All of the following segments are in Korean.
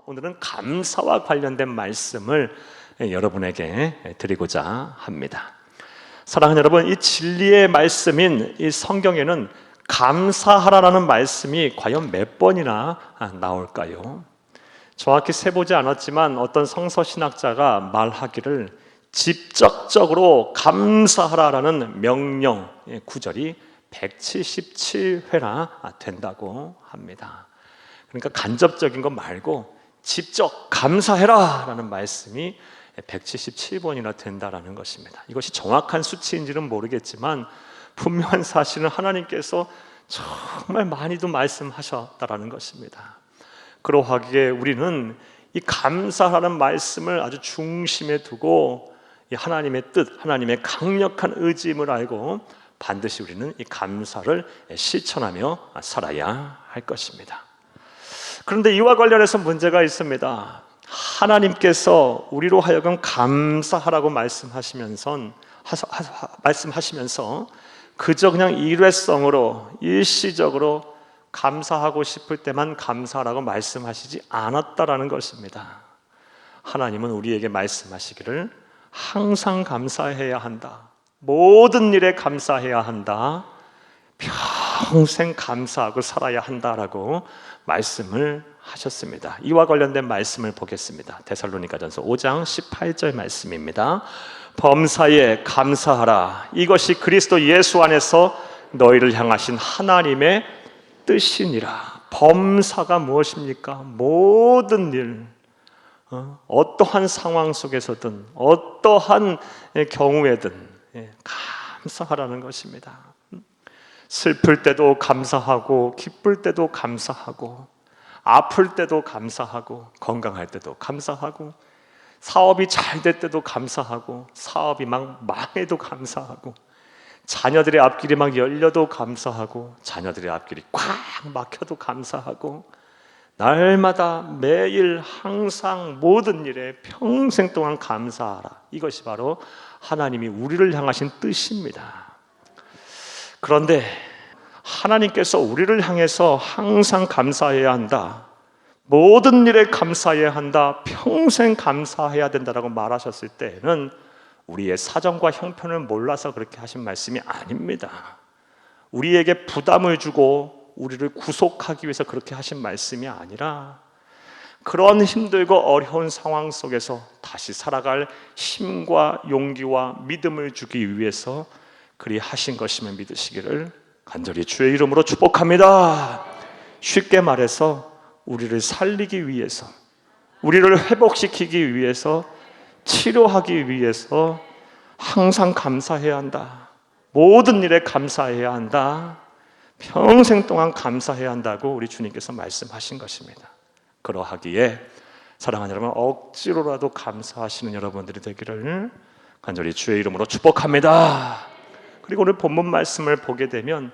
오늘은 감사와 관련된 말씀을 여러분에게 드리고자 합니다. 사랑하는 여러분, 이 진리의 말씀인 이 성경에는 감사하라라는 말씀이 과연 몇 번이나 나올까요? 정확히 세보지 않았지만 어떤 성서신학자가 말하기를 직접적으로 감사하라라는 명령 구절이 177회나 된다고 합니다. 그러니까 간접적인 것 말고 직접 감사해라 라는 말씀이 177번이나 된다라는 것입니다. 이것이 정확한 수치인지는 모르겠지만 분명한 사실은 하나님께서 정말 많이도 말씀하셨다라는 것입니다. 그러하기에 우리는 이 감사하라는 말씀을 아주 중심에 두고 이 하나님의 뜻, 하나님의 강력한 의지임을 알고 반드시 우리는 이 감사를 실천하며 살아야 할 것입니다. 그런데 이와 관련해서 문제가 있습니다. 하나님께서 우리로 하여금 감사하라고 말씀하시면서 그저 그냥 일회성으로 일시적으로 감사하고 싶을 때만 감사하라고 말씀하시지 않았다라는 것입니다. 하나님은 우리에게 말씀하시기를 항상 감사해야 한다, 모든 일에 감사해야 한다, 평생 감사하고 살아야 한다라고 말씀을 하셨습니다. 이와 관련된 말씀을 보겠습니다. 데살로니가전서 5장 18절 말씀입니다. 범사에 감사하라, 이것이 그리스도 예수 안에서 너희를 향하신 하나님의 뜻이니라. 범사가 무엇입니까? 모든 일, 어떠한 상황 속에서든 어떠한 경우에든 감사하라는 것입니다. 슬플 때도 감사하고, 기쁠 때도 감사하고, 아플 때도 감사하고, 건강할 때도 감사하고, 사업이 잘 될 때도 감사하고, 사업이 막 망해도 감사하고, 자녀들의 앞길이 막 열려도 감사하고, 자녀들의 앞길이 꽉 막혀도 감사하고, 날마다 매일 항상 모든 일에 평생 동안 감사하라. 이것이 바로 하나님이 우리를 향하신 뜻입니다. 그런데 하나님께서 우리를 향해서 항상 감사해야 한다, 모든 일에 감사해야 한다, 평생 감사해야 된다라고 말하셨을 때는 우리의 사정과 형편을 몰라서 그렇게 하신 말씀이 아닙니다. 우리에게 부담을 주고 우리를 구속하기 위해서 그렇게 하신 말씀이 아니라 그런 힘들고 어려운 상황 속에서 다시 살아갈 힘과 용기와 믿음을 주기 위해서 그리 하신 것임을 믿으시기를 간절히 주의 이름으로 축복합니다. 쉽게 말해서 우리를 살리기 위해서, 우리를 회복시키기 위해서, 치료하기 위해서 항상 감사해야 한다, 모든 일에 감사해야 한다, 평생 동안 감사해야 한다고 우리 주님께서 말씀하신 것입니다. 그러하기에 사랑하는 여러분, 억지로라도 감사하시는 여러분들이 되기를 간절히 주의 이름으로 축복합니다. 그리고 오늘 본문 말씀을 보게 되면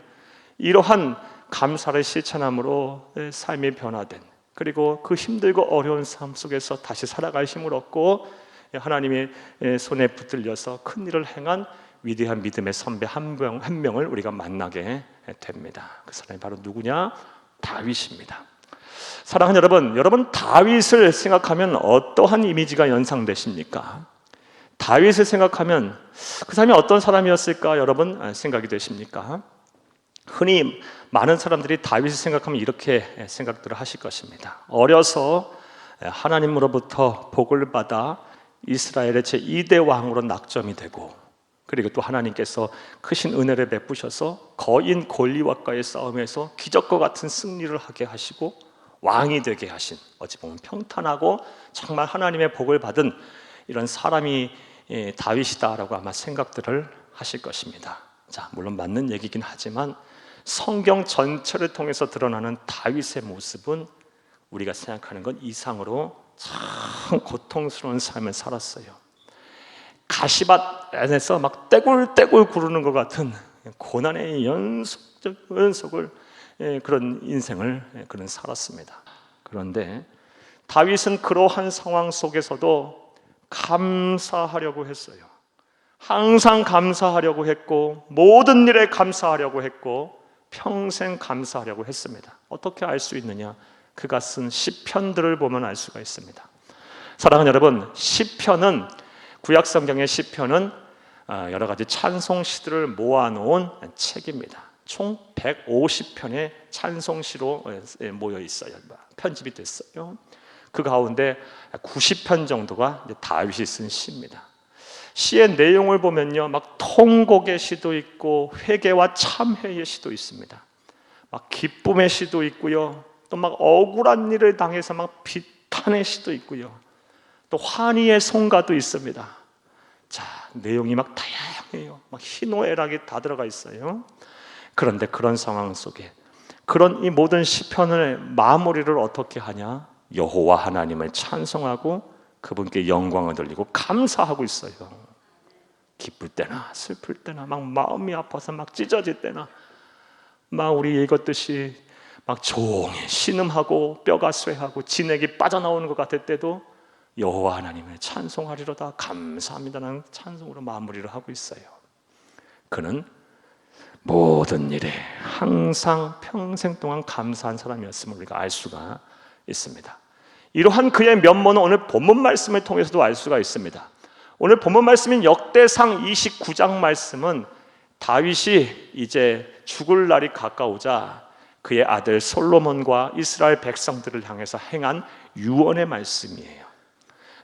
이러한 감사를 실천함으로 삶이 변화된, 그리고 그 힘들고 어려운 삶 속에서 다시 살아갈 힘을 얻고 하나님의 손에 붙들려서 큰 일을 행한 위대한 믿음의 선배 한 명을 우리가 만나게 됩니다. 그 사람이 바로 누구냐? 다윗입니다. 사랑하는 여러분 다윗을 생각하면 어떠한 이미지가 연상되십니까? 다윗을 생각하면 그 사람이 어떤 사람이었을까 여러분 생각이 되십니까? 흔히 많은 사람들이 다윗을 생각하면 이렇게 생각들을 하실 것입니다. 어려서 하나님으로부터 복을 받아 이스라엘의 제2대 왕으로 낙점이 되고, 그리고 또 하나님께서 크신 은혜를 베푸셔서 거인 골리앗과의 싸움에서 기적과 같은 승리를 하게 하시고 왕이 되게 하신, 어찌 보면 평탄하고 정말 하나님의 복을 받은 이런 사람이 다윗이다라고 아마 생각들을 하실 것입니다. 자, 물론 맞는 얘기긴 하지만 성경 전체를 통해서 드러나는 다윗의 모습은 우리가 생각하는 것 이상으로 참 고통스러운 삶을 살았어요. 가시밭 안에서 막 떼굴떼굴 구르는 것 같은 고난의 연속을 그런 인생을 그런 살았습니다. 그런데 다윗은 그러한 상황 속에서도 감사하려고 했어요. 항상 감사하려고 했고, 모든 일에 감사하려고 했고, 평생 감사하려고 했습니다. 어떻게 알 수 있느냐? 그가 쓴 시편들을 보면 알 수가 있습니다. 사랑하는 여러분, 시편은 구약 성경의 시편은 여러 가지 찬송 시들을 모아놓은 책입니다. 총 150편의 찬송시로 모여 있어요. 편집이 됐어요. 그 가운데 90편 정도가 다윗이 쓴 시입니다. 시의 내용을 보면요, 막 통곡의 시도 있고 회개와 참회의 시도 있습니다. 막 기쁨의 시도 있고요, 또 막 억울한 일을 당해서 막 비탄의 시도 있고요, 또 환희의 송가도 있습니다. 자, 내용이 막 다양해요. 막 희노애락이 다 들어가 있어요. 그런데 그런 상황 속에 그런 이 모든 시편의 마무리를 어떻게 하냐? 여호와 하나님을 찬송하고 그분께 영광을 돌리고 감사하고 있어요. 기쁠 때나 슬플 때나 막 마음이 아파서 막 찢어질 때나 막 우리 읽었듯이 막 종일 신음하고 뼈가 쇠하고 진액이 빠져나오는 것 같을 때도 여호와 하나님을 찬송하리로다 감사합니다라는 찬송으로 마무리를 하고 있어요. 그는 모든 일에 항상 평생 동안 감사한 사람이었음을 우리가 알 수가 있습니다. 이러한 그의 면모는 오늘 본문 말씀을 통해서도 알 수가 있습니다. 오늘 본문 말씀인 역대상 29장 말씀은 다윗이 이제 죽을 날이 가까우자 그의 아들 솔로몬과 이스라엘 백성들을 향해서 행한 유언의 말씀이에요.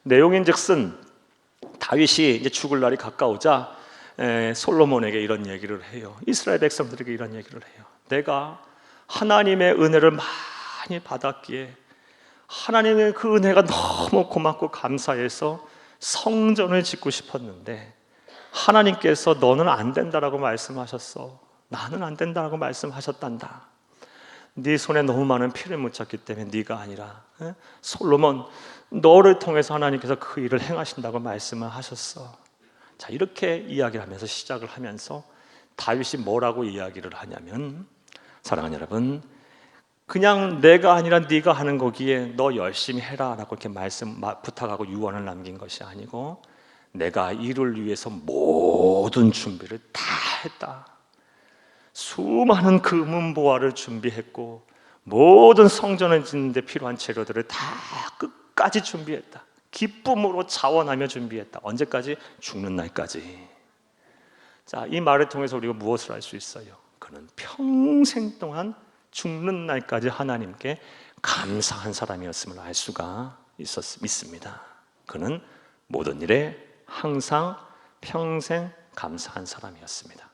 내용인즉슨 다윗이 이제 죽을 날이 가까우자 솔로몬에게 이런 얘기를 해요. 이스라엘 백성들에게 이런 얘기를 해요. 내가 하나님의 은혜를 많이 받았기에 하나님의 그 은혜가 너무 고맙고 감사해서 성전을 짓고 싶었는데 하나님께서 너는 안 된다라고 말씀하셨어. 나는 안 된다라고 말씀하셨단다. 네 손에 너무 많은 피를 묻혔기 때문에 네가 아니라 솔로몬 너를 통해서 하나님께서 그 일을 행하신다고 말씀을 하셨어. 자, 이렇게 이야기를 하면서 시작을 하면서 다윗이 뭐라고 이야기를 하냐면, 사랑하는 여러분, 그냥 내가 아니라 네가 하는 거기에 너 열심히 해라 라고 이렇게 부탁하고 유언을 남긴 것이 아니고 내가 이를 위해서 모든 준비를 다 했다. 수많은 금은보화를 준비했고 모든 성전을 짓는 데 필요한 재료들을 다 끝까지 준비했다. 기쁨으로 자원하며 준비했다. 언제까지? 죽는 날까지. 자, 이 말을 통해서 우리가 무엇을 알 수 있어요? 그는 평생 동안 죽는 날까지 하나님께 감사한 사람이었음을 알 수가 있습니다. 그는 모든 일에 항상 평생 감사한 사람이었습니다.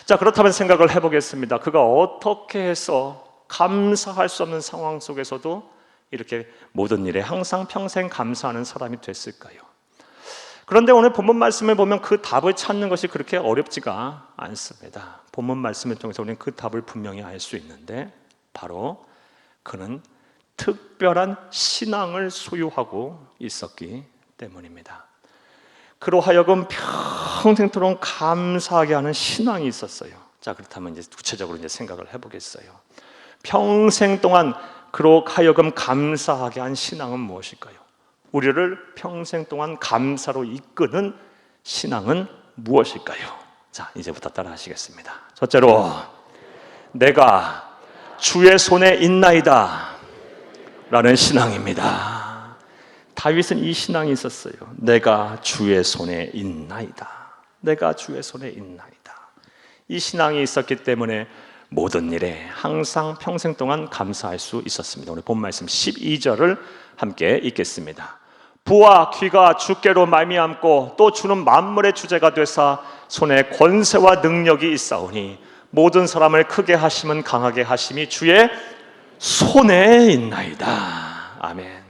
자, 그렇다면 생각을 해보겠습니다. 그가 어떻게 해서 감사할 수 없는 상황 속에서도 이렇게 모든 일에 항상 평생 감사하는 사람이 됐을까요? 그런데 오늘 본문 말씀을 보면 그 답을 찾는 것이 그렇게 어렵지가 않습니다. 본문 말씀을 통해서 우리는 그 답을 분명히 알 수 있는데 바로 그는 특별한 신앙을 소유하고 있었기 때문입니다. 그로 하여금 평생토록 감사하게 하는 신앙이 있었어요. 자, 그렇다면 이제 구체적으로 이제 생각을 해보겠어요. 평생 동안 그로 하여금 감사하게 한 신앙은 무엇일까요? 우리를 평생 동안 감사로 이끄는 신앙은 무엇일까요? 자, 이제부터 따라 하시겠습니다. 첫째로, 내가 주의 손에 있나이다 라는 신앙입니다. 다윗은 이 신앙이 있었어요. 내가 주의 손에 있나이다. 내가 주의 손에 있나이다. 이 신앙이 있었기 때문에 모든 일에 항상 평생 동안 감사할 수 있었습니다. 오늘 본 말씀 12절을 함께 읽겠습니다. 부와 귀가 주께로 말미암고 또 주는 만물의 주제가 되사 손에 권세와 능력이 있사오니 모든 사람을 크게 하심은 강하게 하심이 주의 손에 있나이다. 아멘.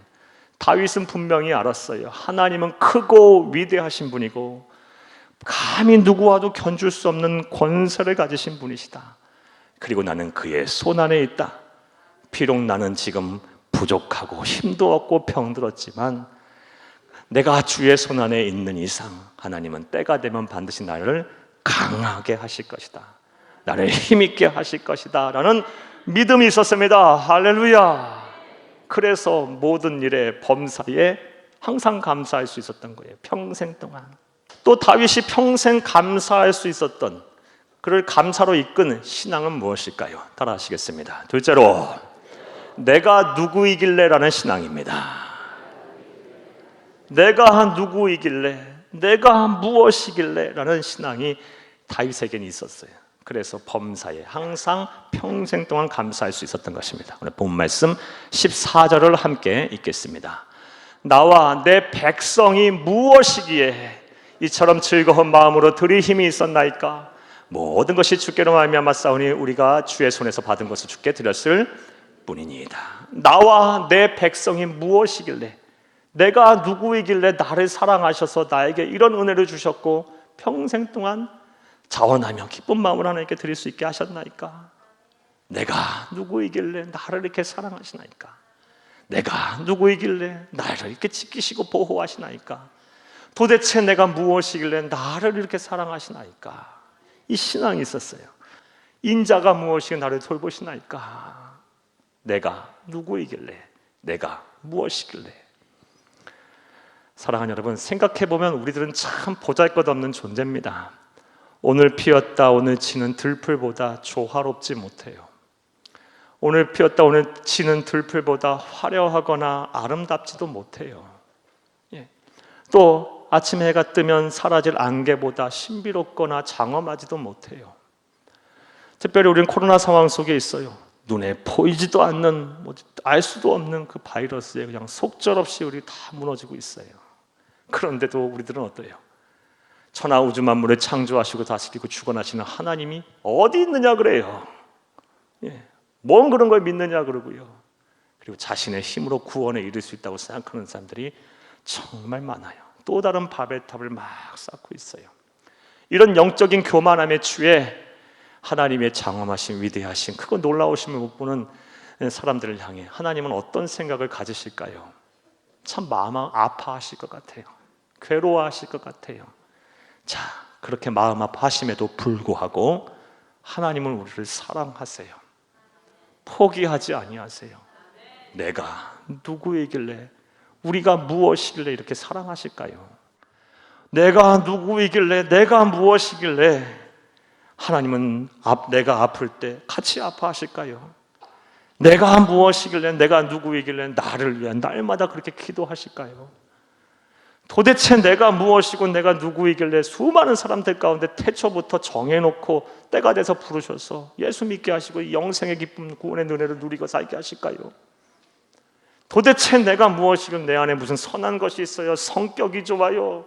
다윗은 분명히 알았어요. 하나님은 크고 위대하신 분이고 감히 누구와도 견줄 수 없는 권세를 가지신 분이시다. 그리고 나는 그의 손 안에 있다. 비록 나는 지금 부족하고 힘도 없고 병들었지만 내가 주의 손 안에 있는 이상 하나님은 때가 되면 반드시 나를 강하게 하실 것이다. 나를 힘있게 하실 것이다 라는 믿음이 있었습니다. 할렐루야. 그래서 모든 일에 범사에 항상 감사할 수 있었던 거예요. 평생 동안. 또 다윗이 평생 감사할 수 있었던, 그를 감사로 이끄는 신앙은 무엇일까요? 따라 하시겠습니다. 둘째로, 내가 누구이길래라는 신앙입니다. 내가 누구이길래, 내가 무엇이길래라는 신앙이 다윗에게는 있었어요. 그래서 범사에 항상 평생 동안 감사할 수 있었던 것입니다. 오늘 본 말씀 14절을 함께 읽겠습니다. 나와 내 백성이 무엇이기에 이처럼 즐거운 마음으로 드릴 힘이 있었나이까? 모든 것이 주께로 말미암아 싸우니 우리가 주의 손에서 받은 것을 주께 드렸을 뿐이니이다. 나와 내 백성이 무엇이길래, 내가 누구이길래 나를 사랑하셔서 나에게 이런 은혜를 주셨고 평생 동안 자원하며 기쁜 마음을 하나님께 드릴 수 있게 하셨나이까? 내가 누구이길래 나를 이렇게 사랑하시나이까? 내가 누구이길래 나를 이렇게 지키시고 보호하시나이까? 도대체 내가 무엇이길래 나를 이렇게 사랑하시나이까? 이 신앙이 있었어요. 인자가 무엇이길래 나를 돌보시나이까? 내가 누구이길래, 내가 무엇이길래? 사랑하는 여러분, 생각해보면 우리들은 참 보잘것없는 존재입니다. 오늘 피었다 오늘 지는 들풀보다 조화롭지 못해요. 오늘 피었다 오늘 지는 들풀보다 화려하거나 아름답지도 못해요. 또 아침 해가 뜨면 사라질 안개보다 신비롭거나 장엄하지도 못해요. 특별히 우리는 코로나 상황 속에 있어요. 눈에 보이지도 않는, 알 수도 없는 그 바이러스에 그냥 속절없이 우리 다 무너지고 있어요. 그런데도 우리들은 어때요? 천하 우주 만물을 창조하시고 다스리고 주관하시는 하나님이 어디 있느냐 그래요. 뭔 그런 걸 믿느냐 그러고요. 그리고 자신의 힘으로 구원에 이를 수 있다고 생각하는 사람들이 정말 많아요. 또 다른 바벨탑을 막 쌓고 있어요. 이런 영적인 교만함의 주에 하나님의 장엄하신 위대하신 크고 놀라우심을 못 보는 사람들을 향해 하나님은 어떤 생각을 가지실까요? 참 마음 아파하실 것 같아요. 괴로워하실 것 같아요. 자, 그렇게 마음 아파하심에도 불구하고 하나님은 우리를 사랑하세요. 포기하지 아니하세요. 내가 누구이길래, 우리가 무엇이길래 이렇게 사랑하실까요? 내가 누구이길래, 내가 무엇이길래 하나님은 내가 아플 때 같이 아파하실까요? 내가 무엇이길래, 내가 누구이길래 나를 위한 날마다 그렇게 기도하실까요? 도대체 내가 무엇이고 내가 누구이길래 수많은 사람들 가운데 태초부터 정해놓고 때가 돼서 부르셔서 예수 믿게 하시고 영생의 기쁨 구원의 은혜를 누리고 살게 하실까요? 도대체 내가 무엇이길래 내 안에 무슨 선한 것이 있어요? 성격이 좋아요?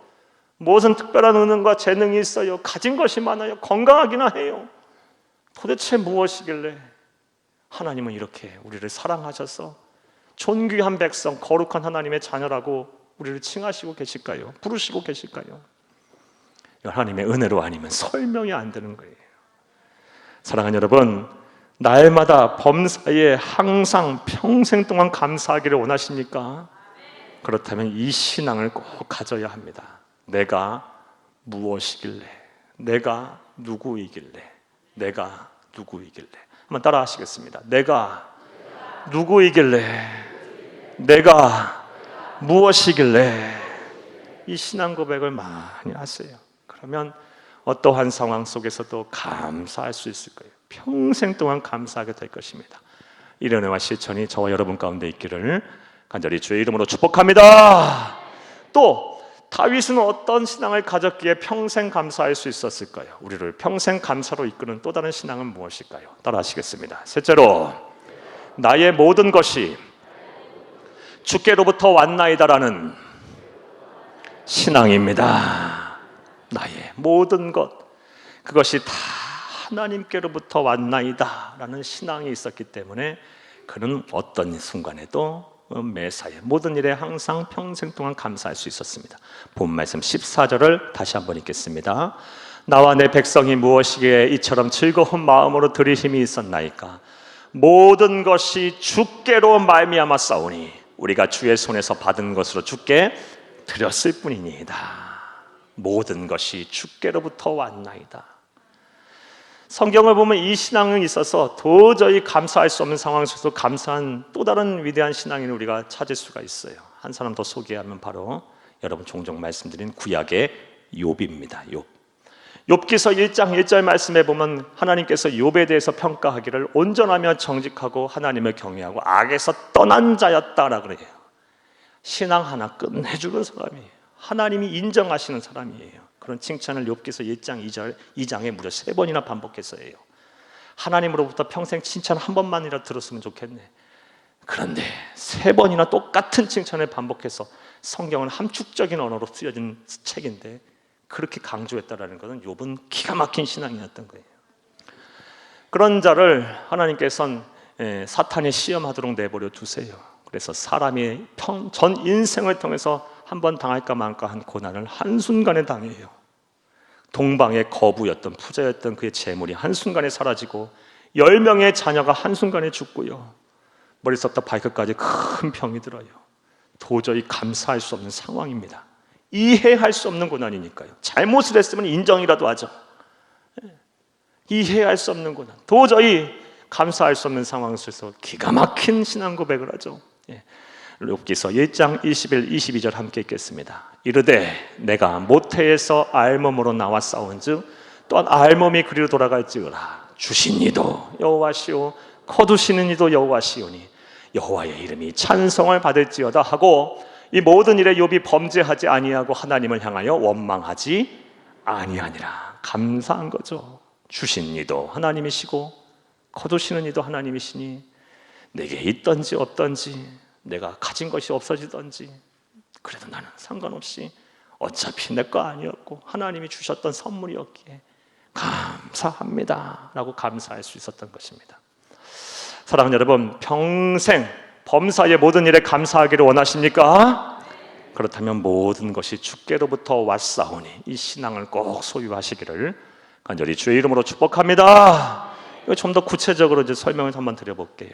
무슨 특별한 은능과 재능이 있어요? 가진 것이 많아요? 건강하기나 해요? 도대체 무엇이길래 하나님은 이렇게 우리를 사랑하셔서 존귀한 백성, 거룩한 하나님의 자녀라고 우리를 칭하시고 계실까요? 부르시고 계실까요? 하나님의 은혜로 아니면 설명이 안 되는 거예요. 사랑하는 여러분, 날마다 범사에 항상 평생 동안 감사하기를 원하십니까? 그렇다면 이 신앙을 꼭 가져야 합니다. 내가 무엇이길래, 내가 누구이길래, 내가 누구이길래. 한번 따라 하시겠습니다. 내가 누구이길래, 내가 무엇이길래. 이 신앙 고백을 많이 하세요. 그러면 어떠한 상황 속에서도 감사할 수 있을 거예요. 평생 동안 감사하게 될 것입니다. 이런 은혜와 실천이 저와 여러분 가운데 있기를 간절히 주의 이름으로 축복합니다. 또 다윗은 어떤 신앙을 가졌기에 평생 감사할 수 있었을까요? 우리를 평생 감사로 이끄는 또 다른 신앙은 무엇일까요? 따라 하시겠습니다. 셋째로, 나의 모든 것이 주께로부터 왔나이다라는 신앙입니다. 나의 모든 것, 그것이 다 하나님께로부터 왔나이다라는 신앙이 있었기 때문에 그는 어떤 순간에도 매사에 모든 일에 항상 평생 동안 감사할 수 있었습니다. 본 말씀 14절을 다시 한번 읽겠습니다. 나와 내 백성이 무엇이기에 이처럼 즐거운 마음으로 드릴 힘이 있었나이까? 모든 것이 주께로 말미암아 싸우니 우리가 주의 손에서 받은 것으로 주께 드렸을 뿐이니이다. 모든 것이 주께로부터 왔나이다. 성경을 보면 이 신앙에 있어서 도저히 감사할 수 없는 상황 속에서 감사한 또 다른 위대한 신앙인을 우리가 찾을 수가 있어요. 한 사람 더 소개하면 바로 여러분 종종 말씀드린 구약의 욥입니다. 욥기서 1장 1절 말씀에 보면 하나님께서 욥에 대해서 평가하기를 온전하며 정직하고 하나님을 경외하고 악에서 떠난 자였다라 그래요. 신앙 하나 끝내주는 사람이에요. 하나님이 인정하시는 사람이에요. 그런 칭찬을 욥기서 1장 2장에 무려 3번이나 반복해서 해요. 하나님으로부터 평생 칭찬 한 번만이라 들었으면 좋겠네. 그런데 3번이나 똑같은 칭찬을 반복해서 성경은 함축적인 언어로 쓰여진 책인데 그렇게 강조했다라는 것은 욥은 기가 막힌 신앙이었던 거예요. 그런 자를 하나님께서는 사탄이 시험하도록 내버려 두세요. 그래서 사람이 전 인생을 통해서 한 번 당할까 말까 한 고난을 한순간에 당해요. 동방의 거부였던 부자였던 그의 재물이 한순간에 사라지고 10명의 자녀가 한순간에 죽고요. 머리서부터 발끝까지 큰 병이 들어요. 도저히 감사할 수 없는 상황입니다. 이해할 수 없는 고난이니까요. 잘못을 했으면 인정이라도 하죠. 이해할 수 없는 고난, 도저히 감사할 수 없는 상황 속에서 기가 막힌 신앙 고백을 하죠. 욥기서 1장 21, 22절 함께 읽겠습니다. 이르되 내가 모태에서 알몸으로 나와 싸운즉 또한 알몸이 그리로 돌아갈지어라. 주신 이도 여호와시오 거두시는 이도 여호와시오니 여호와의 이름이 찬송을 받을지어다 하고 이 모든 일에 욥이 범죄하지 아니하고 하나님을 향하여 원망하지 아니하니라. 감사한 거죠. 주신 이도 하나님이시고 거두시는 이도 하나님이시니 내게 있든지 없든지 내가 가진 것이 없어지든지 그래도 나는 상관없이 어차피 내 거 아니었고 하나님이 주셨던 선물이었기에 감사합니다 라고 감사할 수 있었던 것입니다. 사랑하는 여러분, 평생 범사의 모든 일에 감사하기를 원하십니까? 그렇다면 모든 것이 주께로부터 왔사오니 이 신앙을 꼭 소유하시기를 간절히 주의 이름으로 축복합니다. 이거 좀 더 구체적으로 이제 설명을 한번 드려볼게요.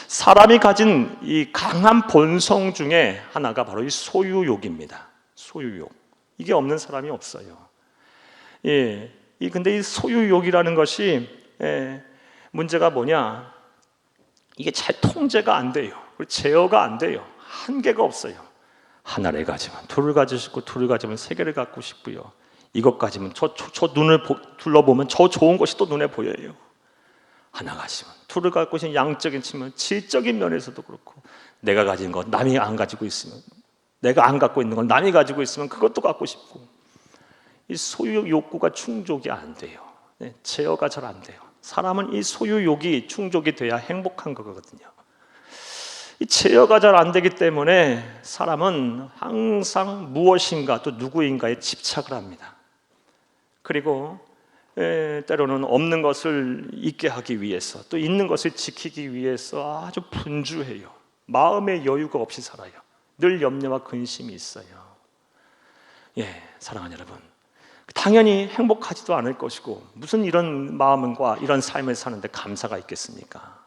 사람이 가진 이 강한 본성 중에 하나가 바로 이 소유욕입니다. 소유욕. 이게 없는 사람이 없어요. 근데 이 소유욕이라는 것이 문제가 뭐냐? 이게 잘 통제가 안 돼요. 제어가 안 돼요. 한계가 없어요. 하나를 가지면 둘을 가지고 싶고 둘을 가지면 세 개를 갖고 싶고요. 이것 가지면 저 눈을 둘러보면 저 좋은 것이 또 눈에 보여요. 하나 가지면 둘을 갖고 있는 양적인 측면, 질적인 면에서도 그렇고 내가 가진 것 남이 안 가지고 있으면 내가 안 갖고 있는 걸 남이 가지고 있으면 그것도 갖고 싶고 이 소유 욕구가 충족이 안 돼요. 제어가 잘 안 돼요. 사람은 이 소유욕이 충족이 돼야 행복한 거거든요. 이 제어가 잘 안 되기 때문에 사람은 항상 무엇인가 또 누구인가에 집착을 합니다. 그리고 때로는 없는 것을 있게 하기 위해서 또 있는 것을 지키기 위해서 아주 분주해요. 마음의 여유가 없이 살아요. 늘 염려와 근심이 있어요. 사랑하는 여러분, 당연히 행복하지도 않을 것이고 무슨 이런 마음과 이런 삶을 사는데 감사가 있겠습니까?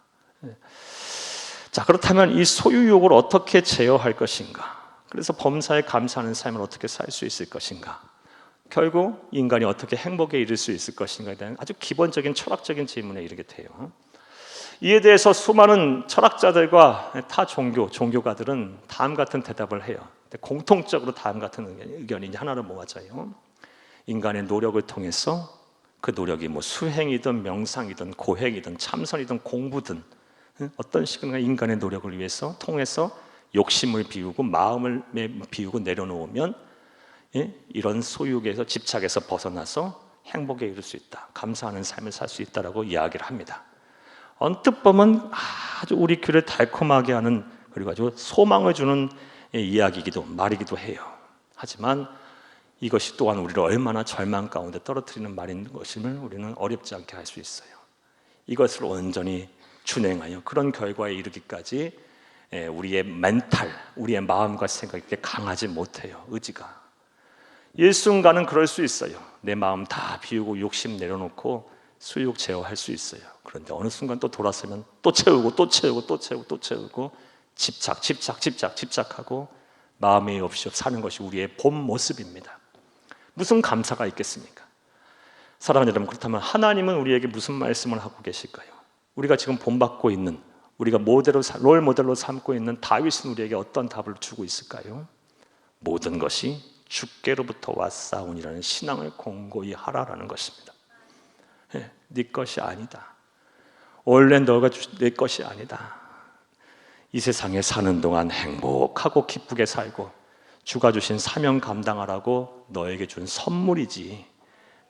자, 그렇다면 이 소유욕을 어떻게 제어할 것인가? 그래서 범사에 감사하는 삶을 어떻게 살 수 있을 것인가? 결국 인간이 어떻게 행복에 이를 수 있을 것인가에 대한 아주 기본적인 철학적인 질문에 이르게 돼요. 이에 대해서 수많은 철학자들과 타 종교가들은 다음 같은 대답을 해요. 공통적으로 다음 같은 의견이 하나로 모아져요. 인간의 노력을 통해서 그 노력이 뭐 수행이든 명상이든 고행이든 참선이든 공부든 어떤 식으로 인간의 노력을 위해서 통해서 욕심을 비우고 마음을 비우고 내려놓으면 이런 소유욕에서 집착에서 벗어나서 행복에 이를 수 있다. 감사하는 삶을 살 수 있다라고 이야기를 합니다. 언뜻 보면 아주 우리 귀를 달콤하게 하는 그리고 아주 소망을 주는 이야기이기도 말이기도 해요. 하지만 이것이 또한 우리를 얼마나 절망 가운데 떨어뜨리는 말인 것임을 우리는 어렵지 않게 할 수 있어요. 이것을 온전히 준행하여 그런 결과에 이르기까지 우리의 멘탈, 우리의 마음과 생각이 그렇게 강하지 못해요. 의지가. 일순간은 그럴 수 있어요. 내 마음 다 비우고 욕심 내려놓고 수욕 제어할 수 있어요. 그런데 어느 순간 또 돌아서면 또 채우고 또 채우고 또 채우고 또 채우고 집착하고 마음이 없이 사는 것이 우리의 본 모습입니다. 무슨 감사가 있겠습니까? 사랑하는 여러분, 그렇다면 하나님은 우리에게 무슨 말씀을 하고 계실까요? 우리가 지금 본받고 있는, 우리가 롤 모델로 삼고 있는 다윗은 우리에게 어떤 답을 주고 있을까요? 모든 것이 주께로부터 왔사오니라는 신앙을 공고히 하라라는 것입니다. 네 것이 아니다. 원래 너가 내 것이 아니다. 이 세상에 사는 동안 행복하고 기쁘게 살고 주가 주신 사명 감당하라고 너에게 준 선물이지,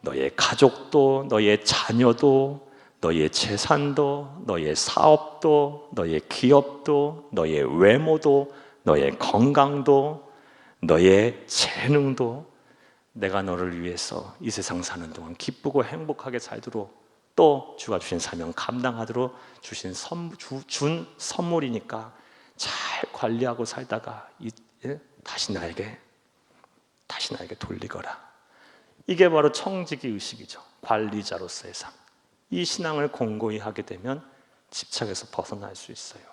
너의 가족도, 너의 자녀도, 너의 재산도, 너의 사업도, 너의 기업도, 너의 외모도, 너의 건강도, 너의 재능도 내가 너를 위해서 이 세상 사는 동안 기쁘고 행복하게 살도록, 또 주가 주신 사명 감당하도록 준 선물이니까 잘 관리하고 살다가 다시 나에게 돌리거라. 이게 바로 청지기 의식이죠. 관리자로서의 삶. 이 신앙을 공고히 하게 되면 집착에서 벗어날 수 있어요.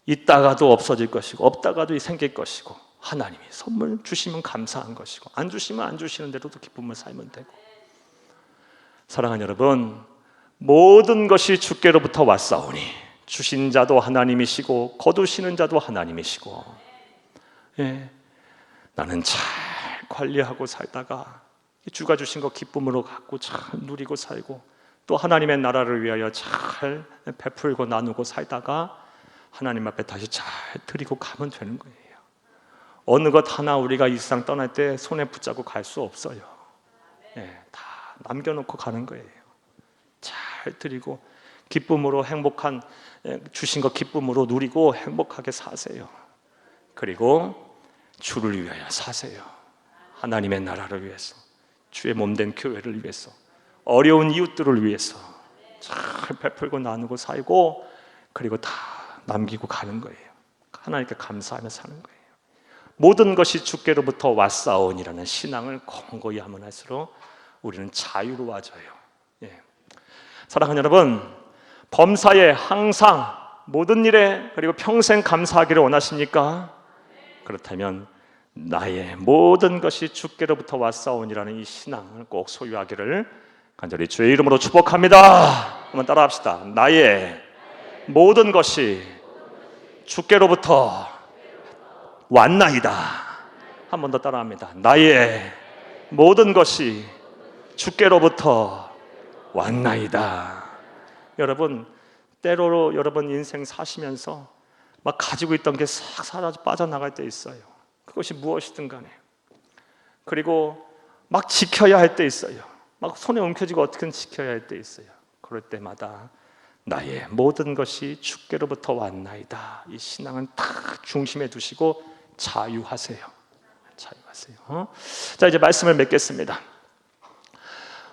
있다가도 없어질 것이고 없다가도 생길 것이고, 하나님이 선물 주시면 감사한 것이고 안 주시면 안 주시는 대로도 기쁨을 살면 되고. 사랑하는 여러분, 모든 것이 주께로부터 왔사오니 주신 자도 하나님이시고 거두시는 자도 하나님이시고, 나는 잘 관리하고 살다가 주가 주신 거 기쁨으로 갖고 잘 누리고 살고, 또 하나님의 나라를 위하여 잘 베풀고 나누고 살다가 하나님 앞에 다시 잘 드리고 가면 되는 거예요. 어느 것 하나 우리가 이 세상 떠날 때 손에 붙잡고 갈 수 없어요. 다 남겨놓고 가는 거예요. 잘 드리고 기쁨으로 행복한, 주신 것 기쁨으로 누리고 행복하게 사세요. 그리고 주를 위하여 사세요. 하나님의 나라를 위해서, 주의 몸된 교회를 위해서, 어려운 이웃들을 위해서 잘 베풀고 나누고 살고, 그리고 다 남기고 가는 거예요. 하나님께 감사하며 사는 거예요. 모든 것이 주께로부터 왔사오니라는 신앙을 공고히 하면 할수록 우리는 자유로워져요. 사랑하는 여러분, 범사에 항상 모든 일에 그리고 평생 감사하기를 원하십니까? 그렇다면 나의 모든 것이 주께로부터 왔사오니라는 이 신앙을 꼭 소유하기를 간절히 주의 이름으로 축복합니다. 한번 따라합시다. 나의 모든 것이 주께로부터 왔나이다. 한 번 더 따라합니다. 나의 모든 것이 주께로부터 왔나이다. 여러분, 때로 여러분 인생 사시면서 막 가지고 있던 게 싹 사라져 빠져나갈 때 있어요. 그것이 무엇이든 간에. 그리고 막 지켜야 할 때 있어요. 막 손에 움켜쥐고 어떻게든 지켜야 할 때 있어요. 그럴 때마다 나의 모든 것이 주께로부터 왔나이다. 이 신앙은 딱 중심에 두시고 자유하세요. 자유하세요. 자, 이제 말씀을 맺겠습니다.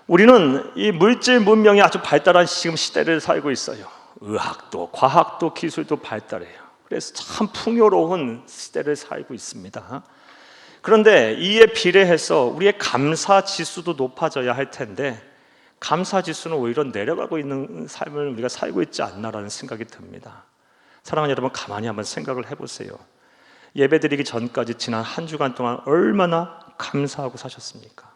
우리는 이 물질 문명이 아주 발달한 지금 시대를 살고 있어요. 의학도 과학도 기술도 발달해요. 그래서 참 풍요로운 시대를 살고 있습니다. 그런데 이에 비례해서 우리의 감사 지수도 높아져야 할 텐데, 감사 지수는 오히려 내려가고 있는 삶을 우리가 살고 있지 않나라는 생각이 듭니다. 사랑하는 여러분, 가만히 한번 생각을 해보세요. 예배드리기 전까지 지난 한 주간 동안 얼마나 감사하고 사셨습니까?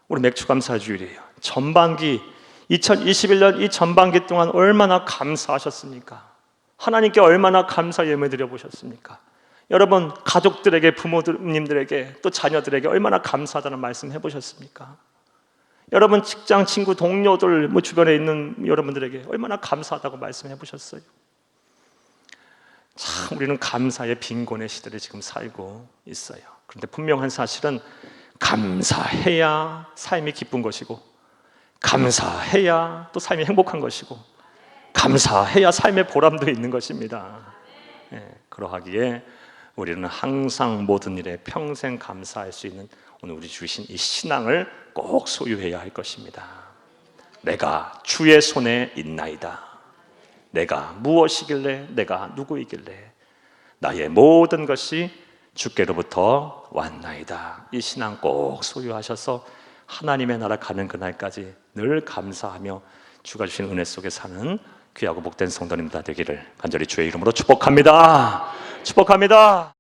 우리 맥주감사주일이에요. 전반기 2021년 이 전반기 동안 얼마나 감사하셨습니까? 하나님께 얼마나 감사 예배드려 보셨습니까? 여러분, 가족들에게, 부모님들에게, 또 자녀들에게 얼마나 감사하다는 말씀 해보셨습니까? 여러분, 직장 친구, 동료들, 주변에 있는 여러분들에게 얼마나 감사하다고 말씀해 보셨어요? 참 우리는 감사의 빈곤의 시대를 지금 살고 있어요. 그런데 분명한 사실은 감사해야 삶이 기쁜 것이고, 감사해야 또 삶이 행복한 것이고, 감사해야 삶의 보람도 있는 것입니다. 그러하기에 우리는 항상 모든 일에 평생 감사할 수 있는 오늘 우리 주신 이 신앙을 꼭 소유해야 할 것입니다. 내가 주의 손에 있나이다. 내가 무엇이길래, 내가 누구이길래, 나의 모든 것이 주께로부터 왔나이다. 이 신앙 꼭 소유하셔서 하나님의 나라 가는 그날까지 늘 감사하며 주가 주신 은혜 속에 사는 귀하고 복된 성도님들 되기를 간절히 주의 이름으로 축복합니다. 축복합니다.